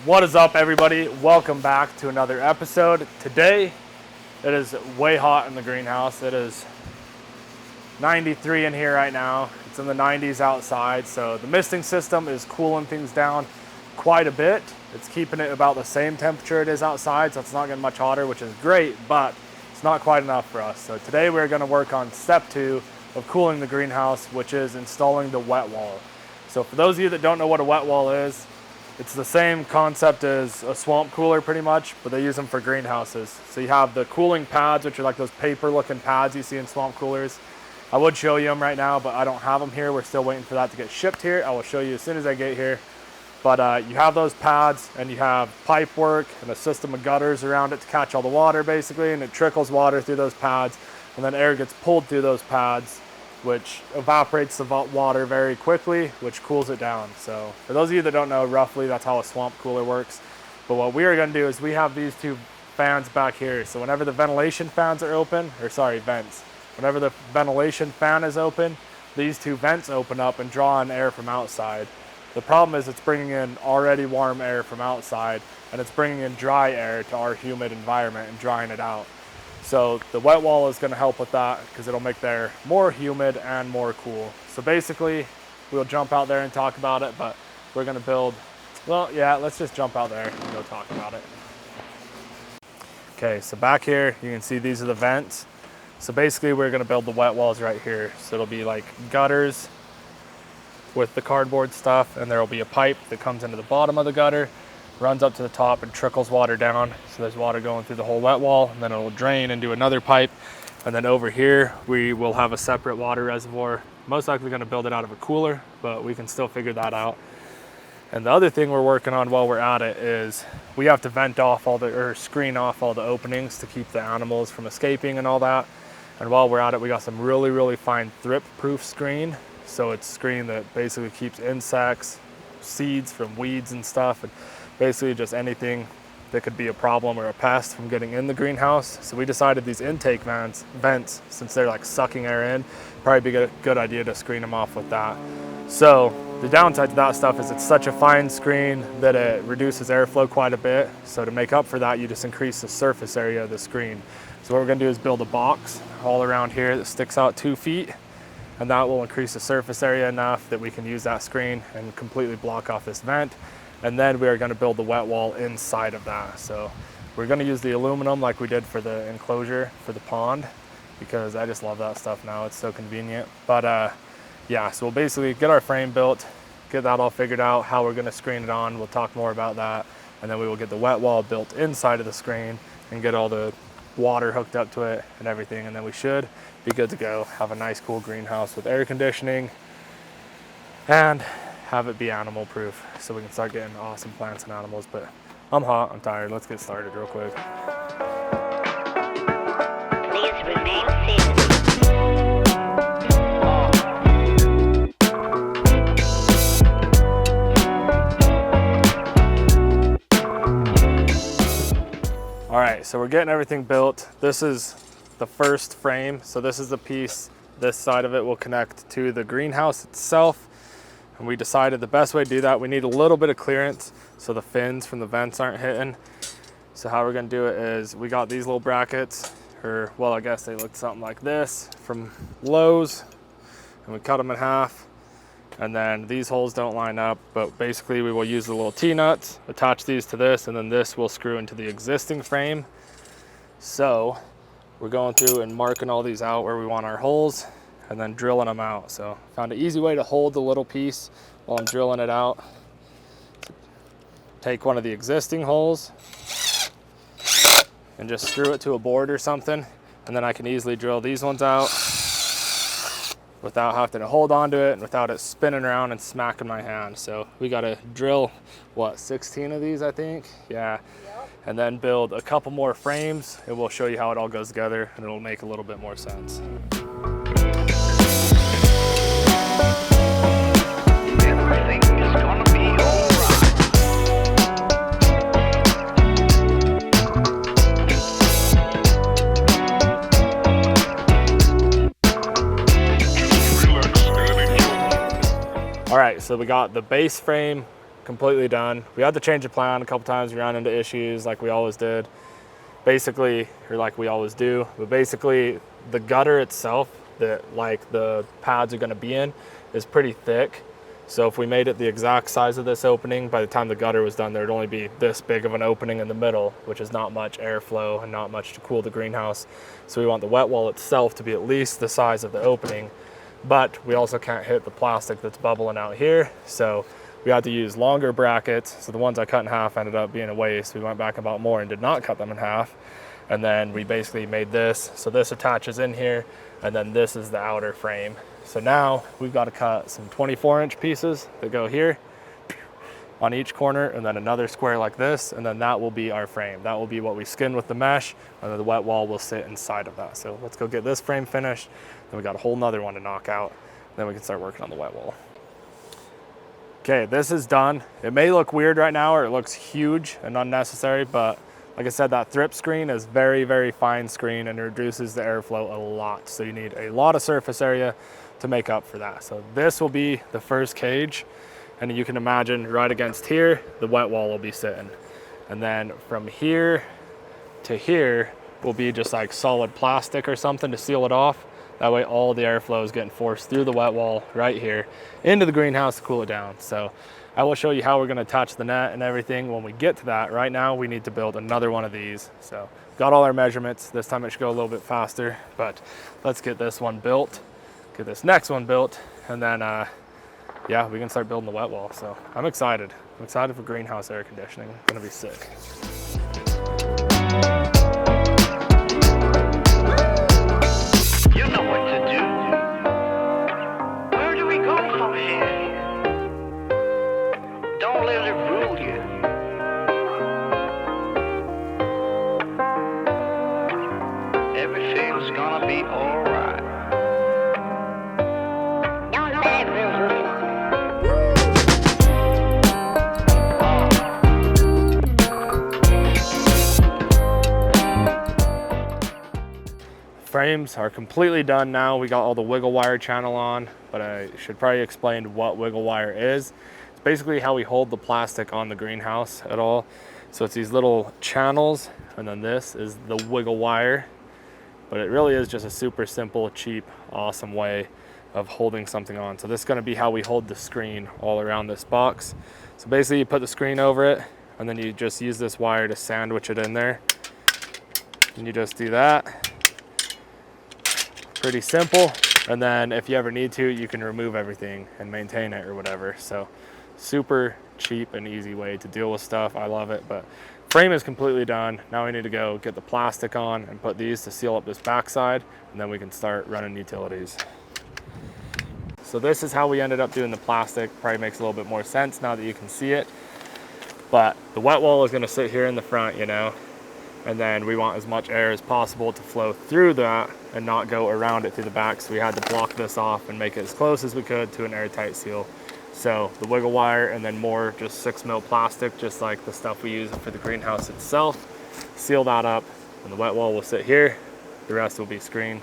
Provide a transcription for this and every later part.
What is up, everybody? Welcome back to another episode. Today, it is way hot in the greenhouse. It is 93 in here right now. It's in the 90s outside, so the misting system is cooling things down quite a bit. It's keeping it about the same temperature it is outside, so it's not getting much hotter, which is great, but it's not quite enough for us. So today we're going to work on step 2 of cooling the greenhouse, which is installing the wet wall. So for those of you that don't know what a wet wall is, it's the same concept as a swamp cooler pretty much, but they use them for greenhouses. So you have the cooling pads, which are like those paper looking pads you see in swamp coolers. I would show you them right now, but I don't have them here. We're still waiting for that to get shipped here. I will show you as soon as I get here. But you have those pads and you have pipe work and a system of gutters around it to catch all the water basically, and it trickles water through those pads, and then air gets pulled through those pads, which evaporates the water very quickly, which cools it down. So for those of you that don't know, roughly that's how a swamp cooler works. But what we are gonna do is we have these two fans back here. So whenever the ventilation fans are open, vents. Whenever the ventilation fan is open, these two vents open up and draw in air from outside. The problem is it's bringing in already warm air from outside, and it's bringing in dry air to our humid environment and drying it out. So the wet wall is going to help with that because it'll make the air more humid and more cool. So basically, we'll jump out there and talk about it, but we're going to build, well, yeah, let's just jump out there and go talk about it. Okay, so back here, you can see these are the vents. So basically, we're going to build the wet walls right here. So it'll be like gutters with the cardboard stuff, and there will be a pipe that comes into the bottom of the gutter, runs up to the top and trickles water down. So there's water going through the whole wet wall, and then it'll drain into another pipe. And then over here, we will have a separate water reservoir. Most likely gonna build it out of a cooler, but we can still figure that out. And the other thing we're working on while we're at it is we have to vent off screen off all the openings to keep the animals from escaping and all that. And while we're at it, we got some really, really fine thrip-proof screen. So it's screen that basically keeps insects, seeds from weeds and stuff, and basically just anything that could be a problem or a pest from getting in the greenhouse. So we decided these intake vents, since they're like sucking air in, probably be a good idea to screen them off with that. So the downside to that stuff is it's such a fine screen that it reduces airflow quite a bit. So to make up for that, you just increase the surface area of the screen. So what we're gonna do is build a box all around here that sticks out 2 feet, and that will increase the surface area enough that we can use that screen and completely block off this vent. And then we are going to build the wet wall inside of that. So we're going to use the aluminum like we did for the enclosure for the pond, because I just love that stuff now. It's so convenient. But yeah, so we'll basically get our frame built, get that all figured out, how we're going to screen it on. We'll talk more about that. And then we will get the wet wall built inside of the screen and get all the water hooked up to it and everything. And then we should be good to go. Have a nice cool greenhouse with air conditioning and have it be animal proof so we can start getting awesome plants and animals. But I'm hot, I'm tired. Let's get started real quick. Please remain seated. All right, so we're getting everything built. This is the first frame. So this is the piece, this side of it will connect to the greenhouse itself. And we decided the best way to do that, we need a little bit of clearance so the fins from the vents aren't hitting. So how we're gonna do it is we got these little brackets, or well, I guess they look something like this from Lowe's, and we cut them in half. And then these holes don't line up, but basically we will use the little T-nuts, attach these to this, and then this will screw into the existing frame. So we're going through and marking all these out where we want our holes, and then drilling them out. So found an easy way to hold the little piece while I'm drilling it out. Take one of the existing holes and just screw it to a board or something, and then I can easily drill these ones out without having to hold onto it and without it spinning around and smacking my hand. So we gotta drill, what, 16 of these, I think? Yeah. Yep. And then build a couple more frames, and we'll show you how it all goes together, and it'll make a little bit more sense. Everything is gonna be alright. All right, so we got the base frame completely done. We had to change the plan a couple times. We ran into issues like we always did. Basically, or like we always do, but basically the gutter itself that like the pads are gonna be in is pretty thick. So if we made it the exact size of this opening, by the time the gutter was done, there'd only be this big of an opening in the middle, which is not much airflow and not much to cool the greenhouse. So we want the wet wall itself to be at least the size of the opening, but we also can't hit the plastic that's bubbling out here. So we had to use longer brackets. So the ones I cut in half ended up being a waste. We went back and bought more and did not cut them in half. And then we basically made this. So this attaches in here, and then this is the outer frame. So now we've got to cut some 24-inch pieces that go here on each corner, and then another square like this, and then that will be our frame. That will be what we skin with the mesh, and then the wet wall will sit inside of that. So let's go get this frame finished. Then we got a whole nother one to knock out. Then we can start working on the wet wall. Okay, this is done. It may look weird right now, or it looks huge and unnecessary, but like I said, that thrip screen is very, very fine screen and reduces the airflow a lot. So you need a lot of surface area to make up for that. So this will be the first cage, and you can imagine right against here, the wet wall will be sitting. And then from here to here will be just like solid plastic or something to seal it off. That way all the airflow is getting forced through the wet wall right here into the greenhouse to cool it down. So I will show you how we're gonna attach the net and everything when we get to that. Right now we need to build another one of these. So got all our measurements. This time it should go a little bit faster, but let's get this one built, get this next one built, and then yeah, we can start building the wet wall. So I'm excited. I'm excited for greenhouse air conditioning. It's gonna be sick. You know what to do. Where do we go from here? Don't let it rule you. Everything's gonna be alright. Don't let it rule you. Frames are completely done now. We got all the wiggle wire channel on, but I should probably explain what wiggle wire is. It's basically how we hold the plastic on the greenhouse at all. So it's these little channels, and then this is the wiggle wire. But it really is just a super simple, cheap, awesome way of holding something on. So this is gonna be how we hold the screen all around this box. So basically you put the screen over it, and then you just use this wire to sandwich it in there. And you just do that. Pretty simple. And then if you ever need to, you can remove everything and maintain it or whatever. So super cheap and easy way to deal with stuff. I love it. But frame is completely done. Now we need to go get the plastic on and put these to seal up this backside, and then we can start running utilities. So this is how we ended up doing the plastic. Probably makes a little bit more sense now that you can see it. But the wet wall is going to sit here in the front, you know, and then we want as much air as possible to flow through that and not go around it through the back. So we had to block this off and make it as close as we could to an airtight seal. So the wiggle wire, and then more just 6 mil plastic, just like the stuff we use for the greenhouse itself. Seal that up, and the wet wall will sit here. The rest will be screen.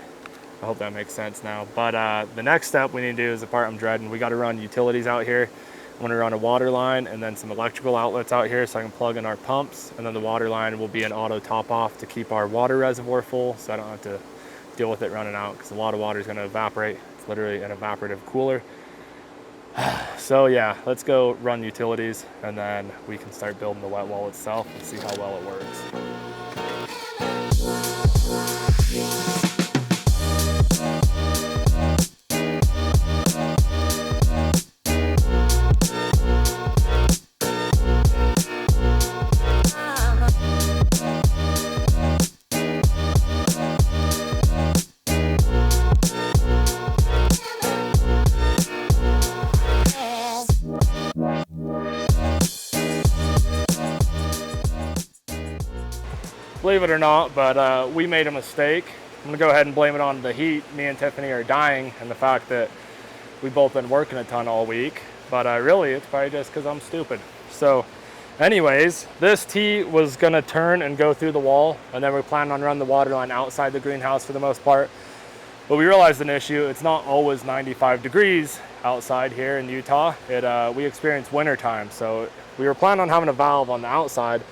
I hope that makes sense now. But the next step we need to do is the part I'm dreading. We got to run utilities out here. I'm going to run a water line and then some electrical outlets out here so I can plug in our pumps. And then the water line will be an auto top off to keep our water reservoir full, so I don't have to deal with it running out, because a lot of water is going to evaporate. It's literally an evaporative cooler. So yeah, let's go run utilities, and then we can start building the wet wall itself and see how well it works. Believe it or not, but we made a mistake. I'm gonna go ahead and blame it on the heat. Me and Tiffany are dying, and the fact that we've both been working a ton all week. But really, it's probably just because I'm stupid. So anyways, this T was gonna turn and go through the wall, and then we planned on running the water line outside the greenhouse for the most part. But we realized an issue. It's not always 95 degrees outside here in Utah. We experience winter time. So we were planning on having a valve on the outside,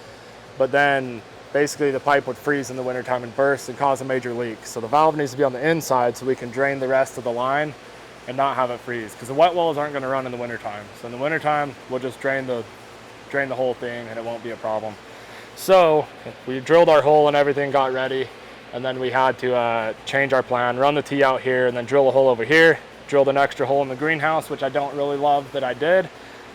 but then basically the pipe would freeze in the wintertime and burst and cause a major leak. So the valve needs to be on the inside so we can drain the rest of the line and not have it freeze, because the wet wells aren't going to run in the wintertime. So in the wintertime, we'll just drain the whole thing and it won't be a problem. So we drilled our hole and everything, got ready, and then we had to change our plan, run the tee out here and then drill a hole over here, drilled an extra hole in the greenhouse, which I don't really love that I did,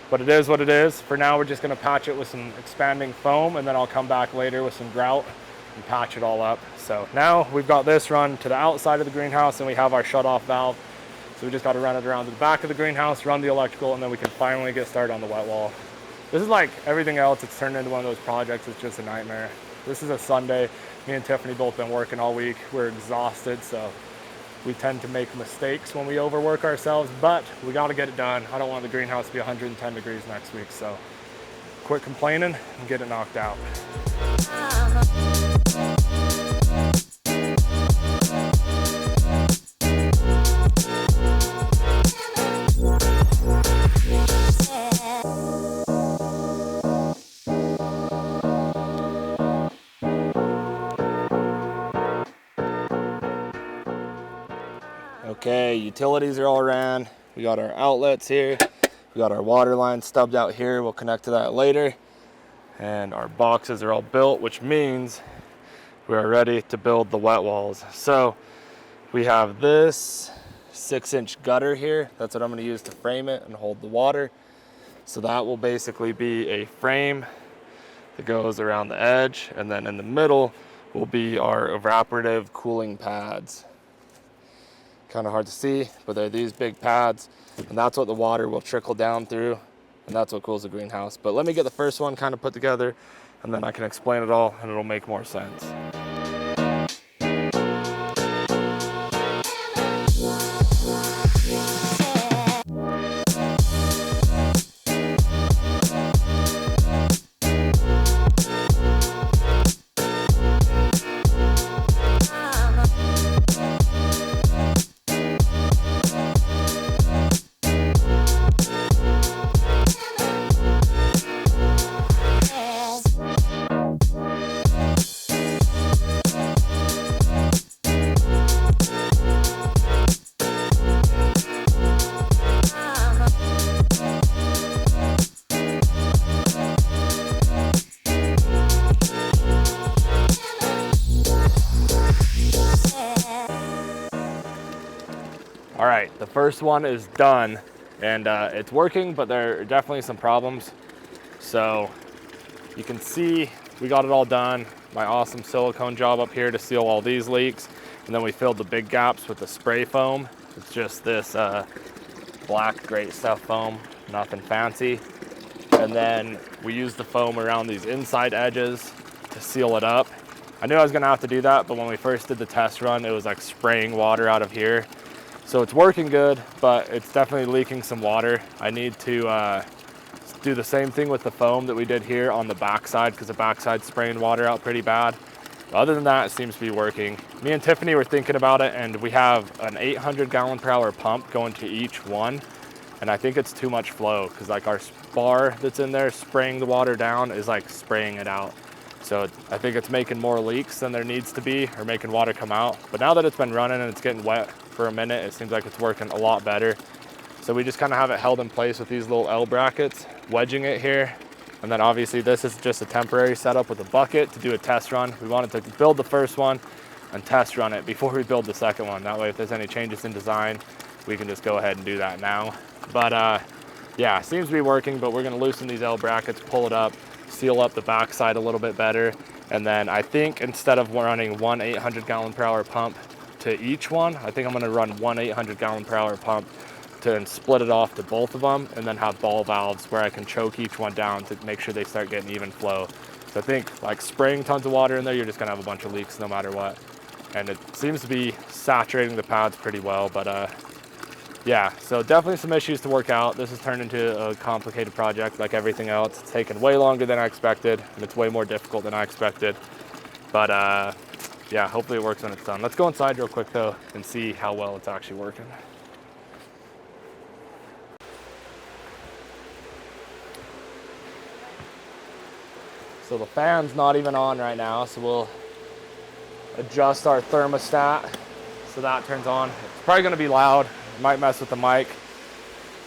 but it is what it is. For now, we're just going to patch it with some expanding foam, and then I'll come back later with some grout and patch it all up. So now we've got this run to the outside of the greenhouse and we have our shut-off valve. So we just got to run it around to the back of the greenhouse, run the electrical, and then we can finally get started on the wet wall. This is like everything else. It's turned into one of those projects. It's just a nightmare. This is a Sunday. Me and Tiffany both been working all week. We're exhausted, so we tend to make mistakes when we overwork ourselves, but we got to get it done. I don't want the greenhouse to be 110 degrees next week, so quit complaining and get it knocked out. Okay, utilities are all ran. We got our outlets here. We got our water line stubbed out here. We'll connect to that later. And our boxes are all built, which means we are ready to build the wet walls. So we have this 6-inch gutter here. That's what I'm going to use to frame it and hold the water. So that will basically be a frame that goes around the edge, and then in the middle will be our evaporative cooling pads. Kind of hard to see, but they're these big pads, and that's what the water will trickle down through, and that's what cools the greenhouse. But let me get the first one kind of put together, and then I can explain it all and it'll make more sense. All right, the first one is done, and it's working, but there are definitely some problems. So you can see we got it all done. My awesome silicone job up here to seal all these leaks, and then we filled the big gaps with the spray foam. It's just this black Great Stuff foam, nothing fancy. And then we used the foam around these inside edges to seal it up. I knew I was gonna have to do that, but when we first did the test run, it was like spraying water out of here. So it's working good, but it's definitely leaking some water. I need to do the same thing with the foam that we did here on the backside, because the backside's spraying water out pretty bad. But other than that, it seems to be working. Me and Tiffany were thinking about it, and we have an 800 gallon per hour pump going to each one. And I think it's too much flow, because like our bar that's in there spraying the water down is like spraying it out. So I think it's making more leaks than there needs to be, or making water come out. But now that it's been running and it's getting wet for a minute, it seems like it's working a lot better. So we just kind of have it held in place with these little L brackets, wedging it here. And then obviously this is just a temporary setup with a bucket to do a test run. We wanted to build the first one and test run it before we build the second one. That way, if there's any changes in design, we can just go ahead and do that now. But yeah, seems to be working, but we're gonna loosen these L brackets, pull it up, seal up the backside a little bit better. And then I think instead of running one 800 gallon per hour pump to each one, I think I'm gonna run one 800 gallon per hour pump and split it off to both of them, and then have ball valves where I can choke each one down to make sure they start getting even flow. So I think like spraying tons of water in there, you're just gonna have a bunch of leaks no matter what. And it seems to be saturating the pads pretty well, but yeah, so definitely some issues to work out. This has turned into a complicated project like everything else. It's taken way longer than I expected, and it's way more difficult than I expected. But yeah, hopefully it works when it's done. Let's go inside real quick though and see how well it's actually working. So the fan's not even on right now, so we'll adjust our thermostat so that turns on. It's probably gonna be loud, it might mess with the mic,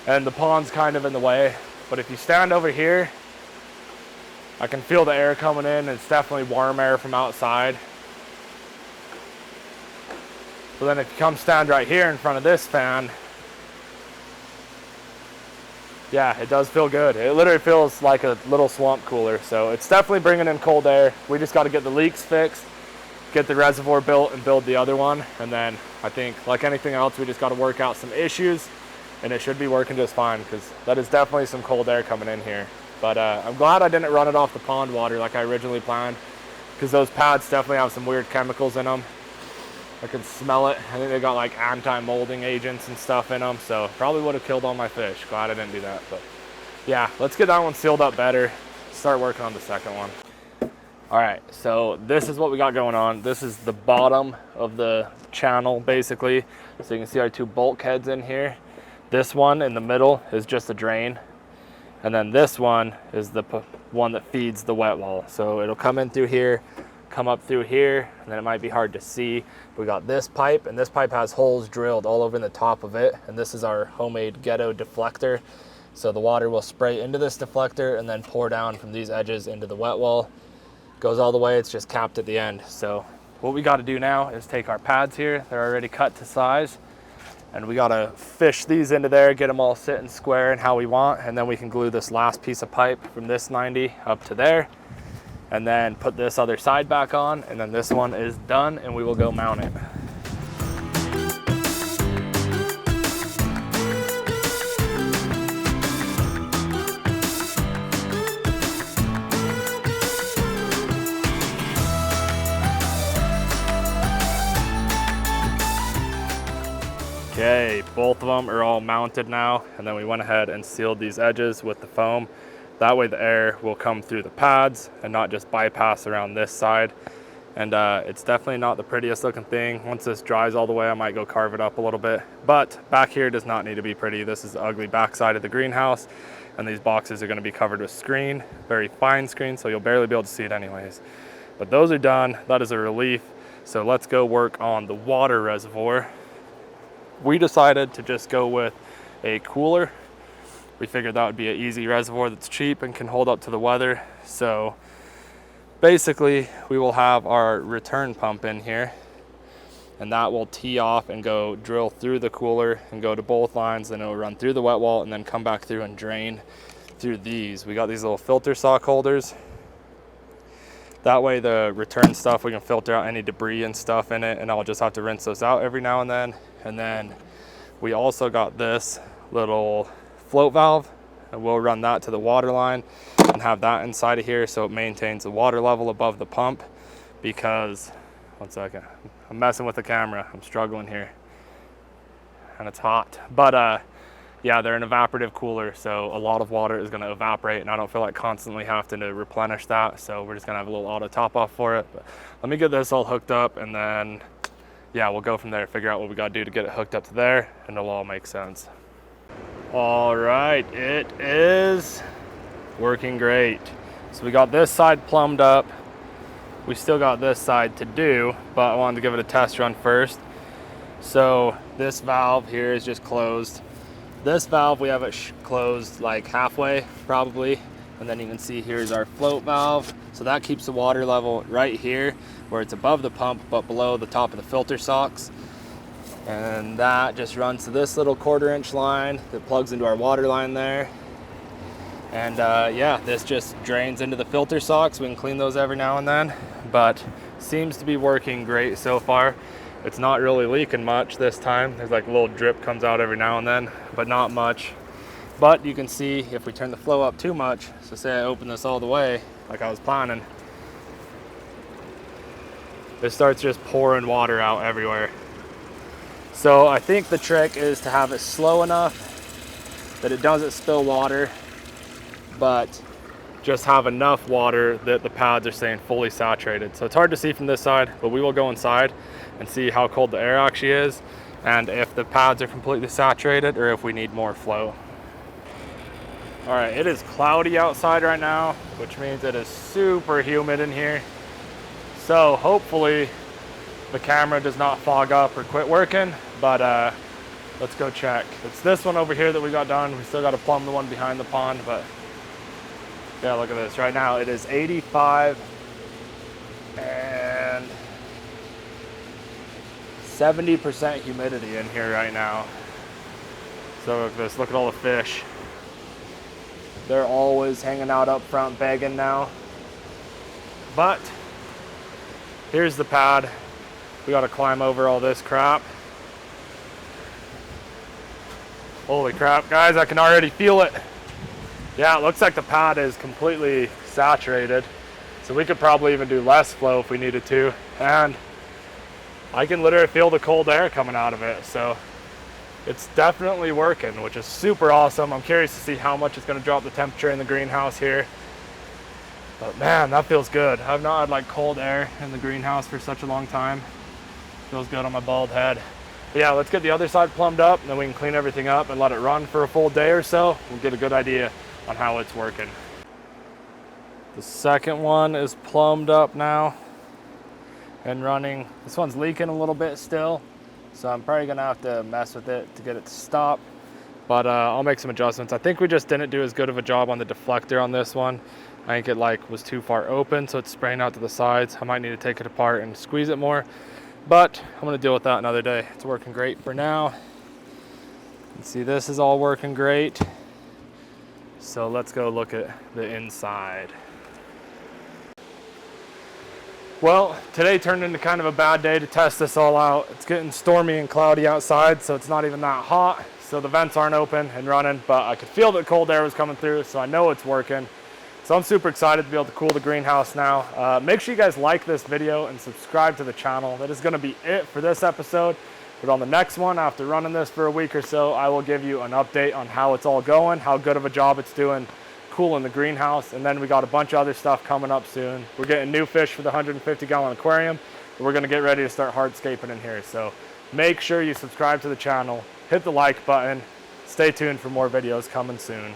and the pond's kind of in the way. But if you stand over here, I can feel the air coming in. It's definitely warm air from outside. So then if you come stand right here in front of this fan, yeah, it does feel good. It literally feels like a little swamp cooler. So it's definitely bringing in cold air. We just got to get the leaks fixed, get the reservoir built, and build the other one. And then I think, like anything else, we just got to work out some issues, and it should be working just fine, because that is definitely some cold air coming in here. But I'm glad I didn't run it off the pond water like I originally planned, because those pads definitely have some weird chemicals in them. I can smell it. I think they got like anti-molding agents and stuff in them, so probably would have killed all my fish. Glad I didn't do that. But yeah, let's get that one sealed up better, start working on the second one. All right, so this is what we got going on. This is the bottom of the channel basically. So you can see our two bulkheads in here. This one in the middle is just a drain, and then this one is the one that feeds the wet wall. So it'll come in through here, come up through here, and then it might be hard to see. We got this pipe, and this pipe has holes drilled all over in the top of it, and this is our homemade ghetto deflector. So the water will spray into this deflector and then pour down from these edges into the wet wall. Goes all the way, it's just capped at the end. So what we got to do now is take our pads here, they're already cut to size, and we got to fish these into there, get them all sitting square and how we want, and then we can glue this last piece of pipe from this 90 up to there, and then put this other side back on, and then this one is done, and we will go mount it. Okay, both of them are all mounted now, and then we went ahead and sealed these edges with the foam. That way the air will come through the pads and not just bypass around this side. And it's definitely not the prettiest looking thing. Once this dries all the way, I might go carve it up a little bit. But back here does not need to be pretty. This is the ugly backside of the greenhouse, and these boxes are gonna be covered with screen, very fine screen, so you'll barely be able to see it anyways. But those are done, that is a relief. So let's go work on the water reservoir. We decided to just go with a cooler. We figured that would be an easy reservoir that's cheap and can hold up to the weather. So basically we will have our return pump in here, and that will tee off and go drill through the cooler and go to both lines, then it will run through the wet wall and then come back through and drain through these. We got these little filter sock holders. That way the return stuff, we can filter out any debris and stuff in it, and I'll just have to rinse those out every now and then. And then we also got this little float valve, and we'll run that to the water line and have that inside of here so it maintains the water level above the pump. Because, one second, I'm messing with the camera, I'm struggling here, and it's hot. But yeah, they're an evaporative cooler, so a lot of water is going to evaporate, and I don't feel like constantly having to replenish that, so we're just going to have a little auto top off for it. But let me get this all hooked up, and then yeah, we'll go from there, figure out what we got to do to get it hooked up to there, and it'll all make sense. All right, it is working great. So we got this side plumbed up. We still got this side to do, but I wanted to give it a test run first. So this valve here is just closed. This valve, we have it closed like halfway probably, and then you can see here's our float valve. So that keeps the water level right here where it's above the pump but below the top of the filter socks. And that just runs to this little 1/4 inch line that plugs into our water line there. And yeah, this just drains into the filter socks. We can clean those every now and then, but seems to be working great so far. It's not really leaking much this time. There's like a little drip comes out every now and then, but not much. But you can see if we turn the flow up too much, so say I open this all the way like I was planning, it starts just pouring water out everywhere. So I think the trick is to have it slow enough that it doesn't spill water, but just have enough water that the pads are staying fully saturated. So it's hard to see from this side, but we will go inside and see how cold the air actually is and if the pads are completely saturated or if we need more flow. All right, it is cloudy outside right now, which means it is super humid in here. So hopefully the camera does not fog up or quit working, but let's go check. It's this one over here that we got done. We still got to plumb the one behind the pond, but yeah, look at this. Right now it is 85 and 70% humidity in here right now. So look at this, look at all the fish. They're always hanging out up front begging now. But here's the pad. We got to climb over all this crap. Holy crap, guys, I can already feel it. Yeah, it looks like the pad is completely saturated. So we could probably even do less flow if we needed to. And I can literally feel the cold air coming out of it. So it's definitely working, which is super awesome. I'm curious to see how much it's gonna drop the temperature in the greenhouse here. But man, that feels good. I've not had like cold air in the greenhouse for such a long time. Feels good on my bald head. But yeah, let's get the other side plumbed up and then we can clean everything up and let it run for a full day or so. We'll get a good idea on how it's working. The second one is plumbed up now and running. This one's leaking a little bit still, so I'm probably gonna have to mess with it to get it to stop, but I'll make some adjustments. I think we just didn't do as good of a job on the deflector on this one. I think it like was too far open, so it's spraying out to the sides. I might need to take it apart and squeeze it more, but I'm gonna deal with that another day. It's working great for now. You can see this is all working great. So let's go look at the inside. Well, today turned into kind of a bad day to test this all out. It's getting stormy and cloudy outside, so it's not even that hot. So the vents aren't open and running, but I could feel that cold air was coming through, so I know it's working. So I'm super excited to be able to cool the greenhouse now. Make sure you guys like this video and subscribe to the channel. That is gonna be it for this episode. But on the next one, after running this for a week or so, I will give you an update on how it's all going, how good of a job it's doing cooling the greenhouse, and then we got a bunch of other stuff coming up soon. We're getting new fish for the 150-gallon aquarium, and we're gonna get ready to start hardscaping in here. So make sure you subscribe to the channel, hit the like button, stay tuned for more videos coming soon.